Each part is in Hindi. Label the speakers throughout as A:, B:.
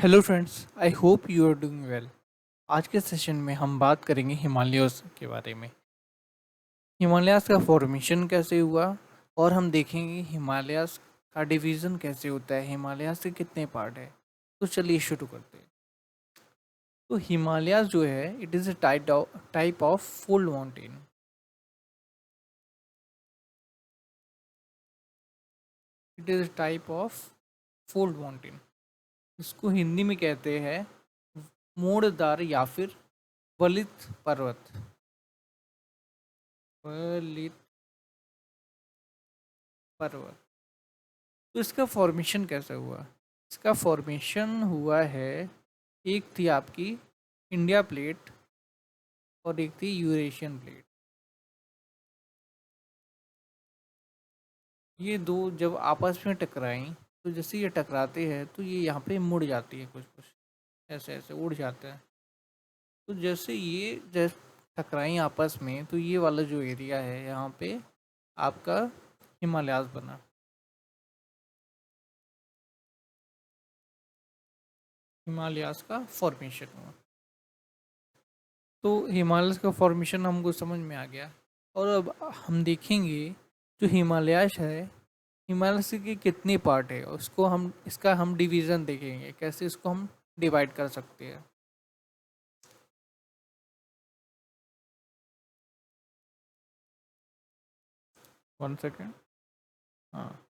A: Hello friends, I hope you are doing well. आज के सेशन में हम बात करेंगे हिमालयस के बारे में। हिमालयास का फॉर्मेशन कैसे हुआ और हम देखेंगे हिमालयास का डिवीज़न कैसे होता है, हिमालयास के कितने पार्ट है। तो चलिए शुरू करते हैं। तो हिमालयास जो है it is a type of fold mountain. It is a type of fold mountain. इसको हिंदी में कहते हैं मोड़दार या फिर वलित पर्वत। वलित पर्वत। तो इसका फॉर्मेशन कैसे हुआ? इसका फॉर्मेशन हुआ है, एक थी आपकी इंडिया प्लेट और एक थी यूरेशियन प्लेट। ये दो जब आपस में टकराई तो जैसे ये टकराते हैं तो ये यहाँ पे मुड़ जाती है, कुछ कुछ ऐसे ऐसे उड़ जाता है। तो जैसे ये जब टकराई आपस में तो ये वाला जो एरिया है यहाँ पे आपका हिमालयास बना। हिमालयास का फॉर्मेशन हुआ। तो हिमालय का फॉर्मेशन हमको समझ में आ गया। और अब हम देखेंगे जो हिमालयास है, हिमालय से के कितने पार्ट है उसको हम इसका हम डिवीज़न देखेंगे, कैसे इसको हम डिवाइड कर सकते हैं। 1 सेकेंड। हाँ,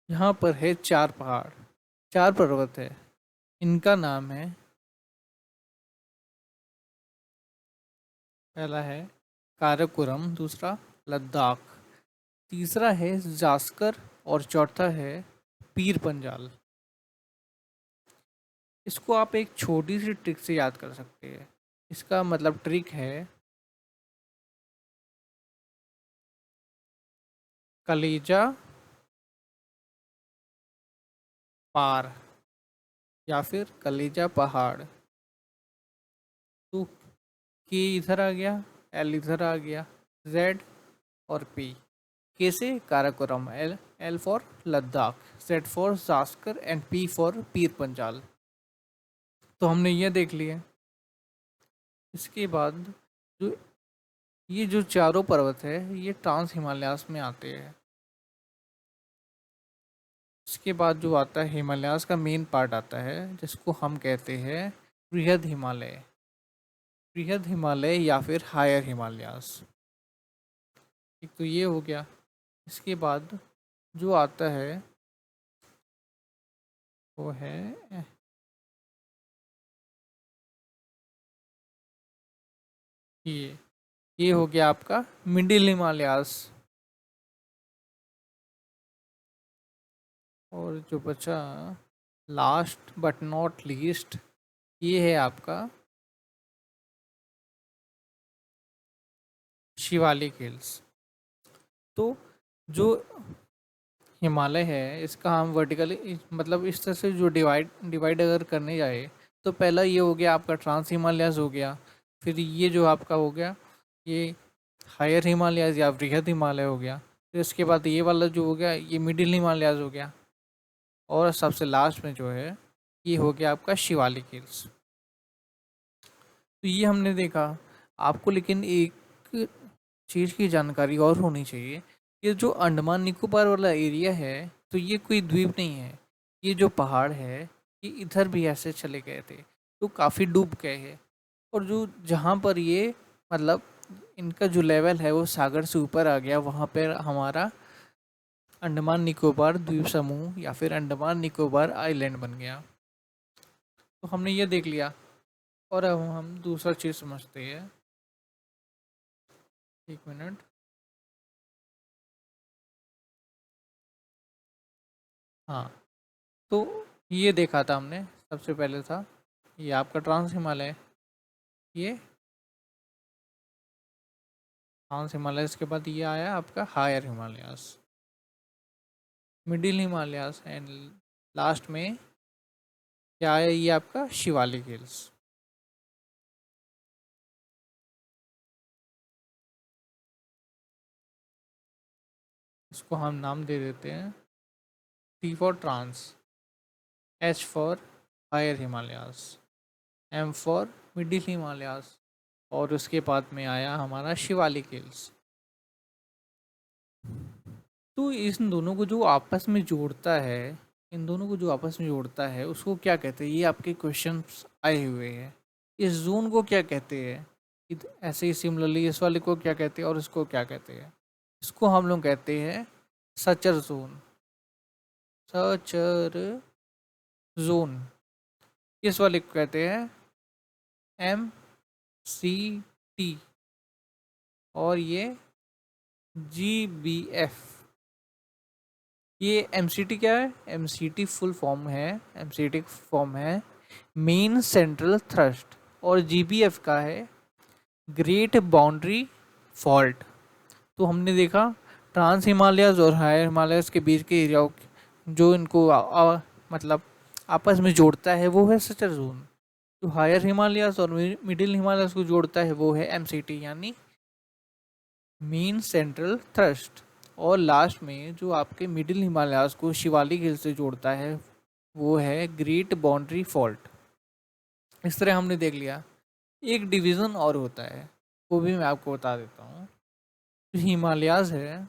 A: यहाँ पर है 4 पहाड़, 4 पर्वत है। इनका नाम है, पहला है काराकोरम, दूसरा लद्दाख, तीसरा है जास्कर और चौथा है पीर पंजाल। इसको आप एक छोटी सी ट्रिक से याद कर सकते हैं। इसका मतलब ट्रिक है कलेजा पार या फिर कलेजा पहाड़। तो के इधर आ गया, एल इधर आ गया, जेड और पी। के से Karakoram, L L for Ladakh, Z for Zanskar and P for Pir Panjal. तो हमने ये देख लिया। इसके बाद जो ये जो चारों पर्वत है ये ट्रांस हिमालयास में आते हैं। इसके बाद जो आता है हिमालयास का मेन पार्ट आता है जिसको हम कहते हैं बृहद हिमालय। बृहद हिमालय या फिर हायर हिमालयास। एक तो ये हो गया। इसके बाद जो आता है वो है ये ये हो गया आपका मिडिल हिमालयास। और जो बचा लास्ट बट नॉट लीस्ट, ये है आपका शिवालिक हिल्स। तो जो हिमालय है इसका हम वर्टिकली मतलब इस तरह से जो डिवाइड डिवाइड अगर करने जाए तो पहला ये हो गया आपका ट्रांस हिमालयास हो गया। फिर ये जो आपका हो गया ये हायर हिमालयास या बृहद हिमालय हो गया। फिर इसके बाद ये वाला जो हो गया ये मिडिल हिमालयास हो गया। और सबसे लास्ट में जो है ये हो गया आपका शिवालिक हिल्स। तो ये हमने देखा। आपको लेकिन एक चीज़ की जानकारी और होनी चाहिए। ये जो अंडमान निकोबार वाला एरिया है तो ये कोई द्वीप नहीं है। ये जो पहाड़ है ये इधर भी ऐसे चले गए थे तो काफ़ी डूब गए हैं। और जो जहाँ पर ये मतलब इनका जो लेवल है वो सागर से ऊपर आ गया, वहाँ पर हमारा अंडमान निकोबार द्वीप समूह या फिर अंडमान निकोबार आइलैंड बन गया। तो हमने ये देख लिया। और अब हम दूसरा चीज़ समझते हैं। 1 मिनट। हाँ, तो ये देखा था हमने। सबसे पहले था ये आपका ट्रांस हिमालय। ये ट्रांस हिमालय के बाद ये आया आपका higher Himalayas, middle Himalayas and last में क्या आया ये आपका शिवालिक हिल्स। इसको हम नाम दे देते हैं T for trans, H for higher Himalayas, M for middle Himalayas, और उसके बाद में आया हमारा शिवालिक हिल्स। तो इन दोनों को जो आपस में जोड़ता है, इन दोनों को जो आपस में जोड़ता है उसको क्या कहते हैं, ये आपके क्वेश्चंस आए हुए हैं। इस जोन को क्या कहते हैं, ऐसे ही सिमिलरली इस वाले को क्या कहते हैं और इसको क्या कहते हैं। इसको हम लोग कहते हैं सचर जोन, सचर जोन। इस वाले को कहते हैं MCT, और ये GBF। ये MCT क्या है, MCT फुल फॉर्म है, MCT फॉर्म है मेन सेंट्रल थ्रस्ट, और GBF का है ग्रेट बाउंड्री फॉल्ट। तो हमने देखा ट्रांस हिमालयस और हायर हिमालयस के बीच के एरिया जो इनको मतलब आपस में जोड़ता है वो है सचर जोन। जो हायर हिमालयस और मिडिल हिमालयस को जोड़ता है वो है MCT यानी मेन सेंट्रल थ्रस्ट। और लास्ट में जो आपके मिडिल हिमालयास को शिवालिक हिल से जोड़ता है वो है ग्रेट बाउंड्री फॉल्ट। इस तरह हमने देख लिया। एक डिवीज़न और होता है, वो भी मैं आपको बता देता हूँ। जो हिमालयास है,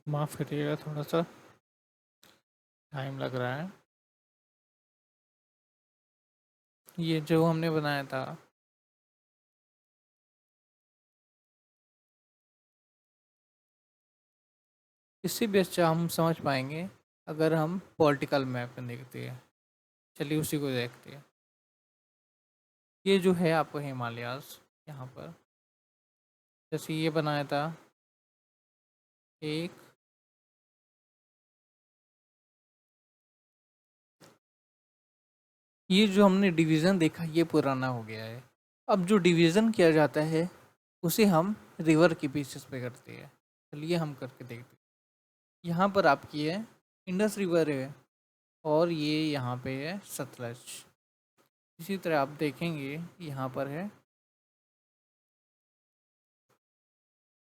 A: माफ़ करिएगा थोड़ा सा टाइम लग रहा है। ये जो हमने बनाया था, इससे भी अच्छा हम समझ पाएंगे अगर हम पॉलिटिकल मैप में देखते हैं। चलिए उसी को देखते हैं। ये जो है आपको हिमालयास, यहाँ पर जैसे ये बनाया था एक, ये जो हमने डिवीज़न देखा ये पुराना हो गया है। अब जो डिवीज़न किया जाता है उसे हम रिवर के बेसिस पे करते हैं। चलिए हम करके देखते हैं। यहाँ पर आपकी है इंडस रिवर है, और ये यहाँ पे है सतलज। इसी तरह आप देखेंगे यहाँ पर है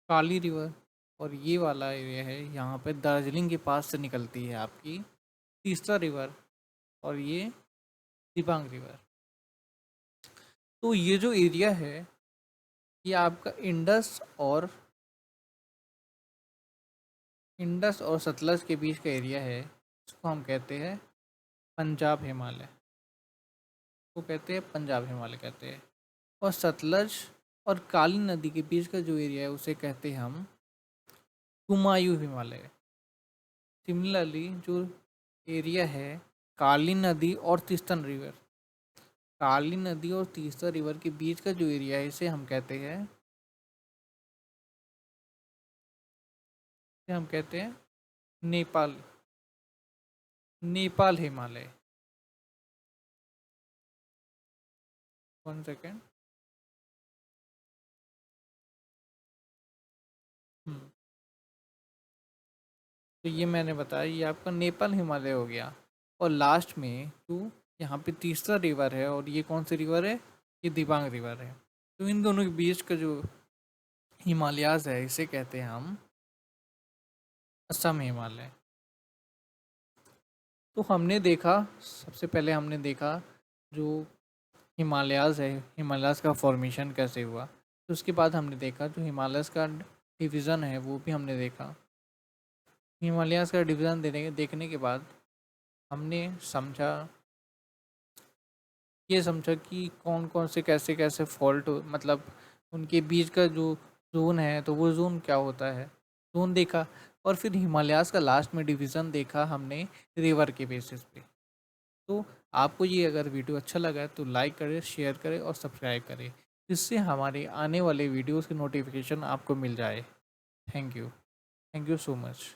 A: काली रिवर, और ये वाला एरिया है यहाँ पे दार्जिलिंग के पास से निकलती है आपकी तीस्ता रिवर, और ये दिबांग रिवर। तो ये जो एरिया है ये आपका इंडस और सतलज के बीच का एरिया है। इसको हम कहते हैं पंजाब हिमालय, को कहते हैं पंजाब हिमालय कहते हैं। और सतलज और काली नदी के बीच का जो एरिया है उसे कहते हैं हम कुमायूं हिमालय। सिमिलरली जो एरिया है काली नदी और तीस्ता रिवर, काली नदी और तीस्ता रिवर के बीच का जो एरिया है इसे हम कहते हैं, नेपाल, नेपाल हिमालय। 1 सेकेंड। तो ये मैंने बताया ये आपका नेपाल हिमालय हो गया। और लास्ट में जो यहाँ पे तीसरा रिवर है, और ये कौन सी रिवर है, ये दिबांग रिवर है। तो इन दोनों के बीच का जो हिमालयाज है इसे कहते हैं हम असम हिमालय। तो हमने देखा, सबसे पहले हमने देखा जो हिमालयाज है, हिमालयाज का फॉर्मेशन कैसे हुआ। तो उसके बाद हमने देखा जो हिमालयाज का डिवीज़न है वो भी हमने देखा। हिमालयाज का डिवीज़न देखने के बाद हमने समझा, ये समझा कि कौन कौन से कैसे कैसे फॉल्ट मतलब उनके बीच का जो जोन है तो वो जोन क्या होता है, जोन देखा। और फिर हिमालयाज का लास्ट में डिवीज़न देखा हमने रिवर के बेसिस पे। तो आपको ये अगर वीडियो अच्छा लगा है तो लाइक करें, शेयर करें और सब्सक्राइब करें, जिससे हमारे आने वाले वीडियोस की नोटिफिकेशन आपको मिल जाए। Thank you so much.